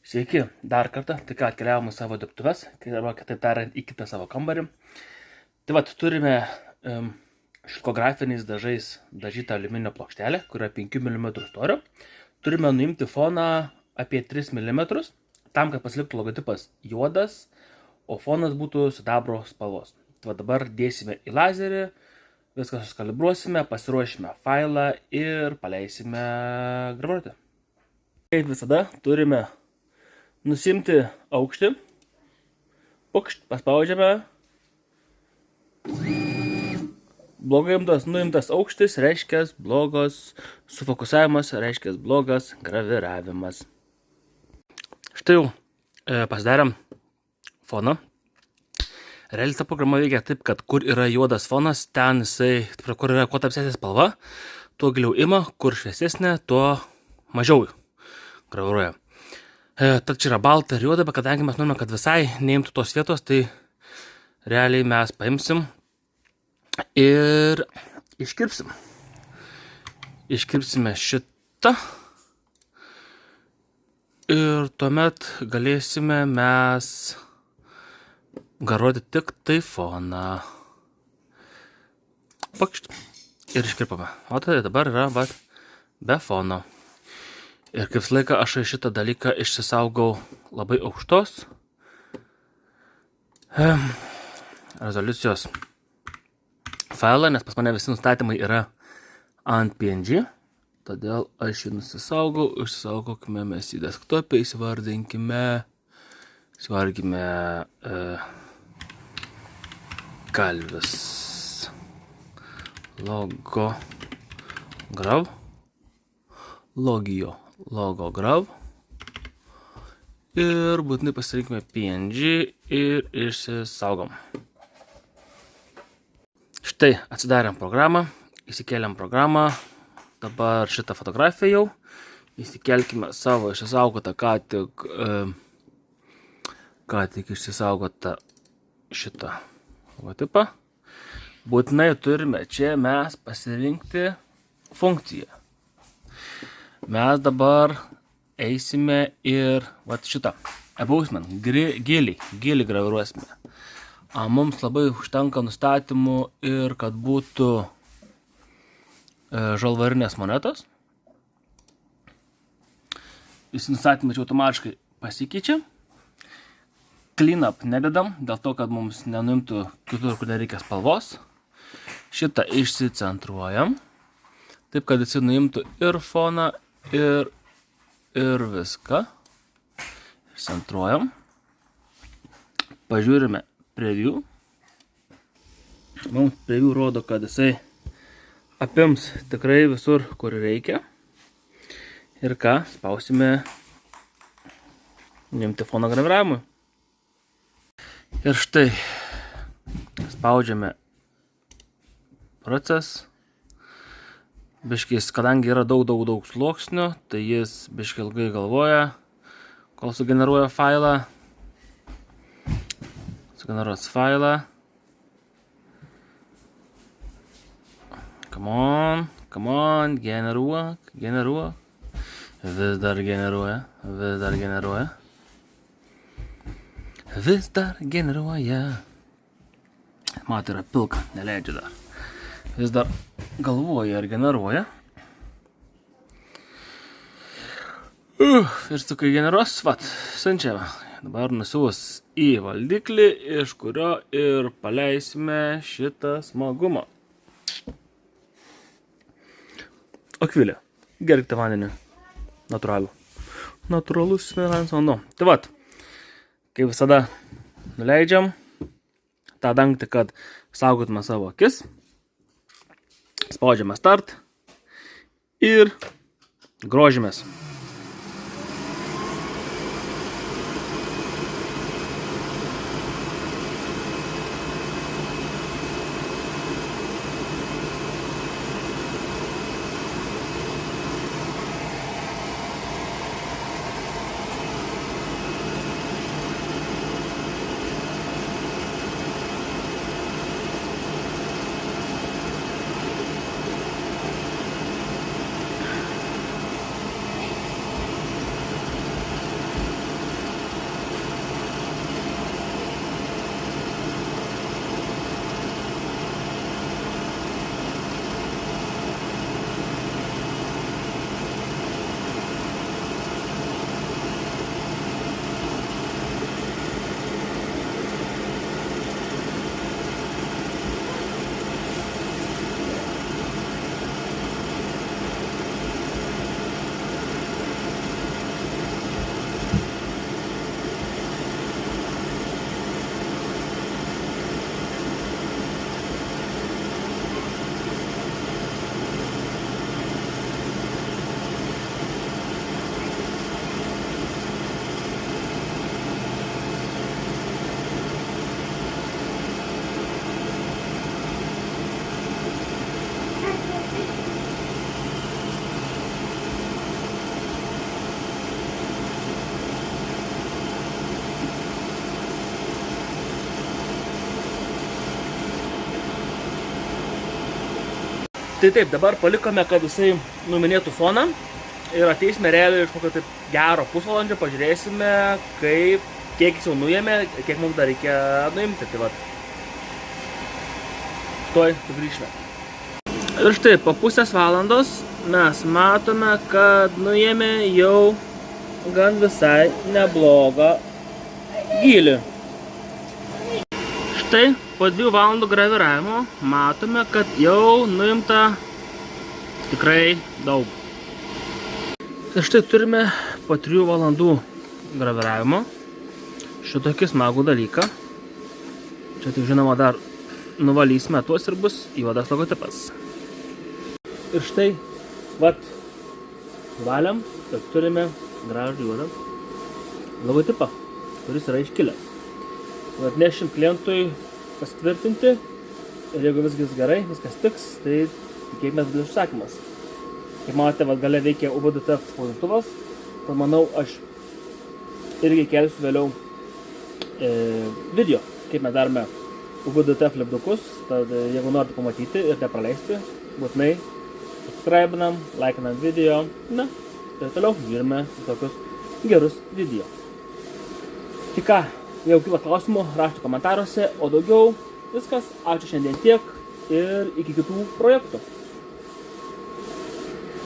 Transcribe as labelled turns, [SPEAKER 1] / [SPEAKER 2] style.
[SPEAKER 1] Sveiki, dar kartą, tik ką atkeliavom į savo dirbtuves, arba kitaip tariant, į kitą savo kambarį. Tai vat, turime šilkografiniais dažais dažytą aliuminio plokštelę, kuri yra 5 mm storio. Turime nuimti foną apie 3 mm, tam, kad pasiliktų logotipas juodas, o fonas būtų sidabro spalvos. Tai va dabar dėsime į lazerį, viską suskalibruosime, pasiruošime failą ir paleisime gravuoti. Kaip visada turime nusimti aukštį, pukšt, paspaudžiame, blogai nuimtas aukštis, reiškia blogos sufokusavimas, reiškia blogas graviravimas. Štai jau pasidarėm foną. Realiai ta programa veikia taip, kad kur yra juodas fonas, ten jisai, kur yra kuo tamsesnė spalva, tuo giliau ima, kur šviesesnė, tuo mažiau graviruoja. Tad čia yra balta ir juoda, bet kadangi mes norime, kad visai neimtų tos vietos, tai realiai mes paimsim ir iškirpsim. Iškirpsime šitą ir tuomet galėsime mes garuoti tik tai foną. Pakšt. Ir iškirpame. O tai dabar yra be fono. Ir kaip laiką aš šitą dalyką išsisaugau labai aukštos rezoliucijos failą, nes pas mane visi nustatymai yra ant PNG. Todėl aš jį nusisaugau, išsisaugokime mes į desktopą, įsivardinkime Kalvis logo grav ir būtinai pasirinkime PNG ir išsisaugom. Štai atsidarėm programą, įsikėlėm programą, dabar šitą fotografiją jau, įsikelkime savo išsisaugotą ką tik išsisaugotą šitą logotipą. Būtinai turime čia mes pasirinkti funkciją. Mes dabar eisime ir šitą abusement, gilį graviruosime. Mums labai užtenka nustatymų ir kad būtų žalvarinės monetos. Visi nustatymai čia automatiškai pasikeičia. Clean up nededam, dėl to, kad mums nenuimtų kitur, kur nereikia spalvos. Šitą išsicentruojam, taip, kad jis nuimtų ir foną, ir viską. Centruojam. Pažiūrime preview. Mums preview rodo, kad jisai apims tikrai visur, kur reikia. Ir ką, spausime nuimti fono graviravimui. Ir štai spaudžiame proces. Biškis, kadangi yra daug sluoksnių, tai jis biški ilgai galvoja, kol sugeneruoja failą. Sugeneruos failą. Come on, generuok. Vis dar generuoja. Matai, yra pilka, neleidžia dar. Vis dar galvoja ir generuoja. Ir su kai generuos, siunčiame. Dabar nusiūs į valdiklį, iš kurio ir paleisime šitą smagumą. Akvilė, gerkite vandenį. Natūralus mineralinis vanduo. Tai vat, kaip visada nuleidžiam tą dangtį, kad saugotume savo akis. Spaudžiame start ir grožimės. Tai taip, dabar palikome, kad jisai numinėtų foną ir ateisime realiai iš kokio taip gero pusvalandžio, pažiūrėsime, kiek jis jau nuėmė, kiek mums dar reikia nuimti. Tai vat, tuoj sugrįšime. Ir štai, po pusės valandos mes matome, kad nuėmė jau gan visai neblogą gylį. Štai, po 2 valandų graviravimo matome, kad jau nuimta tikrai daug. Ir štai turime po 3 valandų graviravimo šitokį smagų dalyką. Čia tik žinoma dar nuvalysime tuos ir bus juodas logotipas. Ir štai, vat, valiam ir turime gražų juodą logotipą, kuris yra iškilęs. Atnešim klientui pasitvirtinti ir jeigu viskas gerai, viskas tiks, tai tikėkimės bus užsakymas. Kaip matote, gale veikia UBDTF spausdintuvas, tad manau, aš irgi kelsiu vėliau video, kaip mes darome UBDTF lipdukus, tad jeigu norite pamatyti ir nepraleisti, būtinai subscribinam, laikinam video, na, ir toliau žiūrime tokius gerus video. Tik ką, jeigu kyla klausimų, rašykite komentaruose, o daugiau viskas. Ačiū šiandien tiek ir iki kitų projektų.